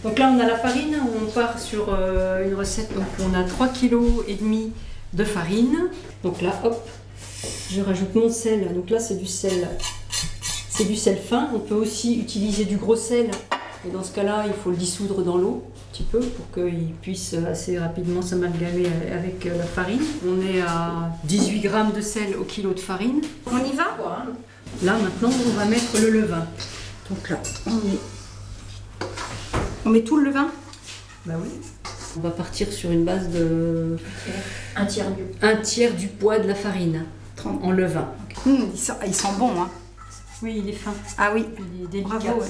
Donc là on a la farine, on part sur une recette, donc on a 3,5 kg de farine. Donc là hop, je rajoute mon sel, donc là c'est du sel fin. On peut aussi utiliser du gros sel, et dans ce cas là il faut le dissoudre dans l'eau un petit peu pour qu'il puisse assez rapidement s'amalgamer avec la farine. On est à 18 g de sel au kilo de farine. On y va? Là maintenant on va mettre le levain. Donc là on met tout le levain? Bah oui. On va partir sur une base de un tiers du poids de la farine en levain. Il sent bon, hein. Oui, il est fin. Ah oui, il est délicat. Bravo,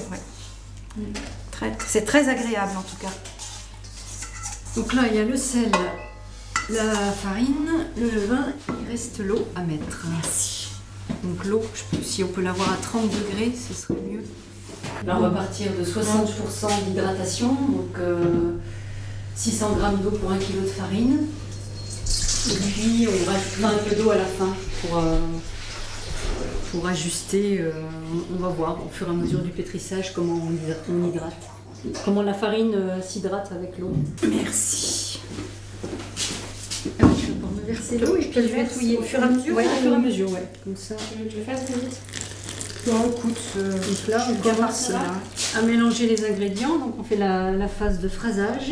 ouais. C'est très agréable en tout cas. Donc là, il y a le sel, la farine, le levain, il reste l'eau à mettre. Merci. Donc l'eau, si on peut l'avoir à 30 degrés, ce serait mieux. Là, on va partir de 60% d'hydratation, donc 600 g d'eau pour 1 kg de farine. Et puis, on rajoutera un peu d'eau à la fin pour ajuster. On va voir au fur et à mesure du pétrissage comment on hydrate. Comment la farine s'hydrate avec l'eau. Merci. Je vais pouvoir me verser l'eau et puis je vais touiller au fur et à mesure. Oui, au fur et à mesure, ouais. Comme ça. Je vais faire très vite. Non, écoute, donc là, on commence à mélanger les ingrédients. Donc on fait la phase de phrasage.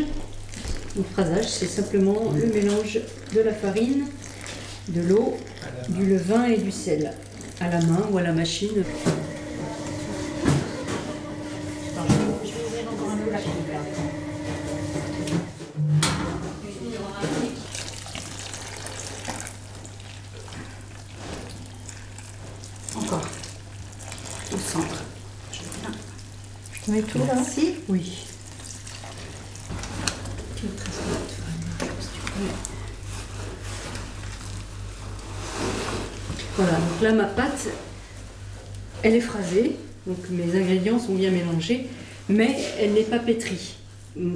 Le phrasage, c'est simplement le mélange de la farine, de l'eau, du levain et du sel, à la main ou à la machine. Je vais ouvrir encore un peu la coupe là. Encore. Au centre. Je te mets tout là? Merci. Oui. Voilà, donc là ma pâte, elle est phrasée, donc mes ingrédients sont bien mélangés, mais elle n'est pas pétrie.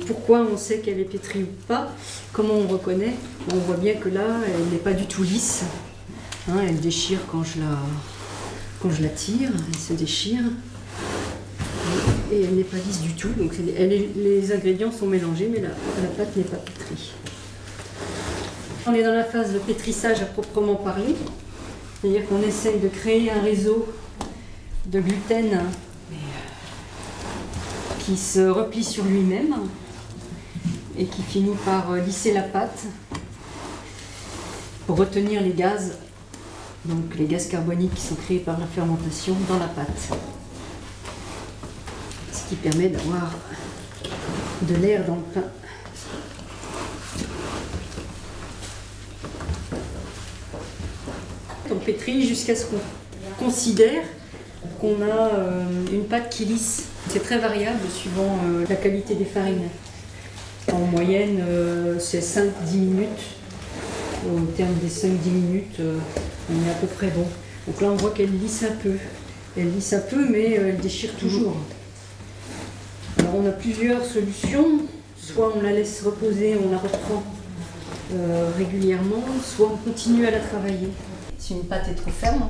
Pourquoi on sait qu'elle est pétrie ou pas? Comment on reconnaît? On voit bien que là, elle n'est pas du tout lisse. Hein, elle déchire quand je la tire, elle se déchire. Et elle n'est pas lisse du tout, donc les ingrédients sont mélangés, mais la pâte n'est pas pétrie. On est dans la phase de pétrissage à proprement parler, c'est-à-dire qu'on essaye de créer un réseau de gluten qui se replie sur lui-même et qui finit par lisser la pâte pour retenir les gaz, donc les gaz carboniques qui sont créés par la fermentation dans la pâte. Ce qui permet d'avoir de l'air dans le pain. On pétrit jusqu'à ce qu'on considère qu'on a une pâte qui lisse. C'est très variable suivant la qualité des farines. En moyenne, c'est 5-10 minutes. Au terme des 5-10 minutes, on est à peu près bon. Donc là, on voit qu'elle lisse un peu. Elle lisse un peu, mais elle déchire toujours. Alors on a plusieurs solutions. Soit on la laisse reposer, on la reprend régulièrement, soit on continue à la travailler. Si une pâte est trop ferme,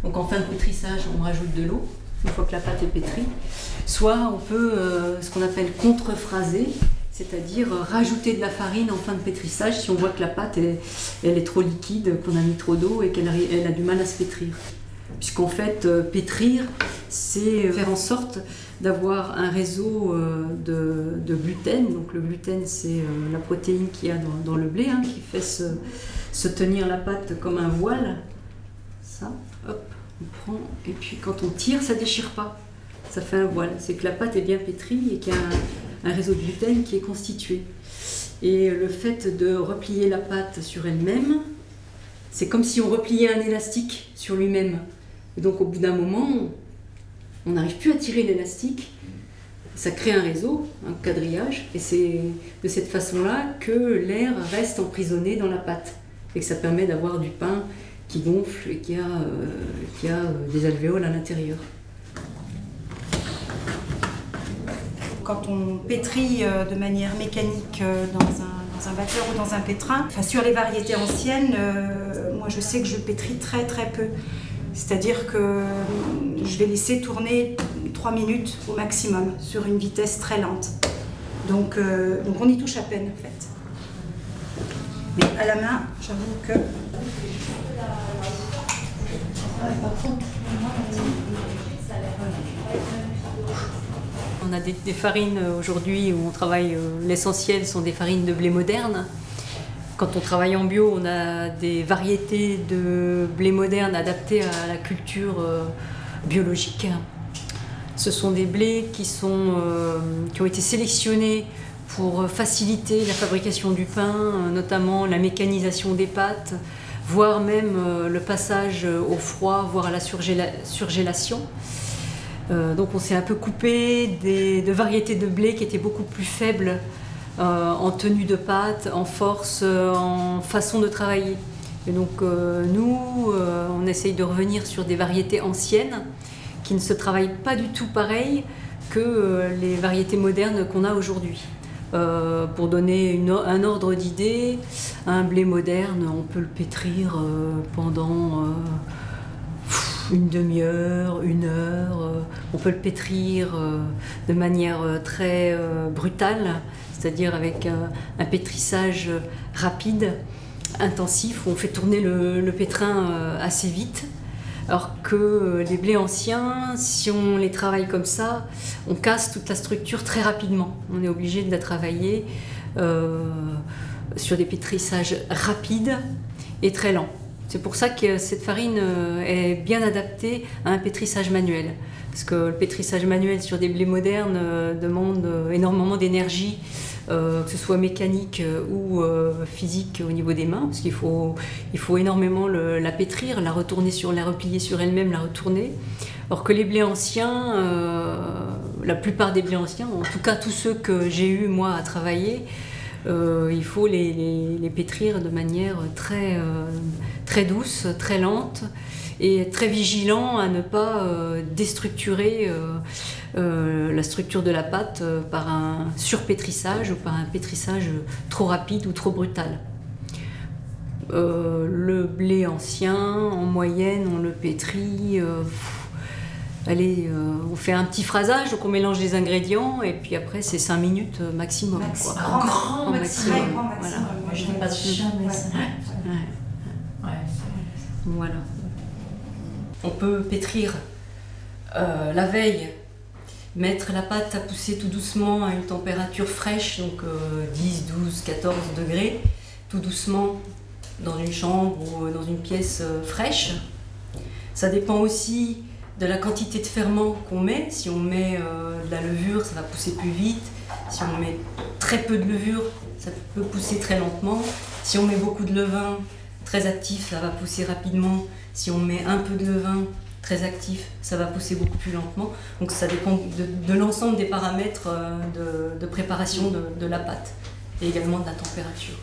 donc en fin de pétrissage, on rajoute de l'eau, une fois que la pâte est pétrie. Soit on peut, ce qu'on appelle contre-phraser, c'est-à-dire rajouter de la farine en fin de pétrissage si on voit que la pâte elle est trop liquide, qu'on a mis trop d'eau et qu'elle a du mal à se pétrir. Puisqu'en fait, pétrir, c'est faire en sorte d'avoir un réseau de gluten. Donc le gluten, c'est la protéine qu'il y a dans le blé, hein, qui fait se tenir la pâte comme un voile. Ça, hop, on prend, et puis quand on tire, ça ne déchire pas. Ça fait un voile. C'est que la pâte est bien pétrie et qu'il y a un réseau de gluten qui est constitué. Et le fait de replier la pâte sur elle-même, c'est comme si on repliait un élastique sur lui-même. Et donc au bout d'un moment, on n'arrive plus à tirer l'élastique. Ça crée un réseau, un quadrillage, et c'est de cette façon-là que l'air reste emprisonné dans la pâte. Et que ça permet d'avoir du pain qui gonfle et qui a des alvéoles à l'intérieur. Quand on pétrit de manière mécanique dans un batteur ou dans un pétrin, enfin, sur les variétés anciennes, moi je sais que je pétris très très peu. C'est-à-dire que je vais laisser tourner 3 minutes au maximum sur une vitesse très lente. Donc on y touche à peine en fait. Mais à la main, j'avoue que... On a des farines aujourd'hui où on travaille, l'essentiel sont des farines de blé moderne. Quand on travaille en bio, on a des variétés de blé moderne adaptées à la culture biologique. Ce sont des blés qui ont été sélectionnés pour faciliter la fabrication du pain, notamment la mécanisation des pâtes, voire même le passage au froid, voire à la surgélation. Donc on s'est un peu coupé de variétés de blé qui étaient beaucoup plus faibles en tenue de pâte, en force, en façon de travailler. Et donc nous, on essaye de revenir sur des variétés anciennes qui ne se travaillent pas du tout pareil que les variétés modernes qu'on a aujourd'hui. Pour donner un ordre d'idée, un blé moderne, on peut le pétrir pendant une demi-heure, une heure. On peut le pétrir de manière très brutale, c'est-à-dire avec un pétrissage rapide, intensif, où on fait tourner le pétrin assez vite. Alors que les blés anciens, si on les travaille comme ça, on casse toute la structure très rapidement. On est obligé de la travailler sur des pétrissages rapides et très lents. C'est pour ça que cette farine est bien adaptée à un pétrissage manuel. Parce que le pétrissage manuel sur des blés modernes demande énormément d'énergie, que ce soit mécanique ou physique au niveau des mains, parce qu'il faut énormément la pétrir, la replier sur elle-même, la retourner. Or que les blés anciens, la plupart des blés anciens, en tout cas tous ceux que j'ai eu moi à travailler, il faut les pétrir de manière très douce, très lente, et très vigilant à ne pas déstructurer la structure de la pâte par un surpétrissage ou par un pétrissage trop rapide ou trop brutal. Le blé ancien, en moyenne, on le pétrit. Allez, on fait un petit phrasage, donc on mélange les ingrédients et puis après c'est 5 minutes maximum. Grand maximum. Voilà. Moi je n'ai pas jamais ça. Voilà. On peut pétrir la veille, mettre la pâte à pousser tout doucement à une température fraîche, donc 10, 12, 14 degrés, tout doucement dans une chambre ou dans une pièce fraîche. Ça dépend aussi de la quantité de ferment qu'on met. Si on met de la levure, ça va pousser plus vite. Si on met très peu de levure, ça peut pousser très lentement. Si on met beaucoup de levain très actif, ça va pousser rapidement. Si on met un peu de levain très actif, ça va pousser beaucoup plus lentement. Donc ça dépend de l'ensemble des paramètres de préparation de la pâte et également de la température.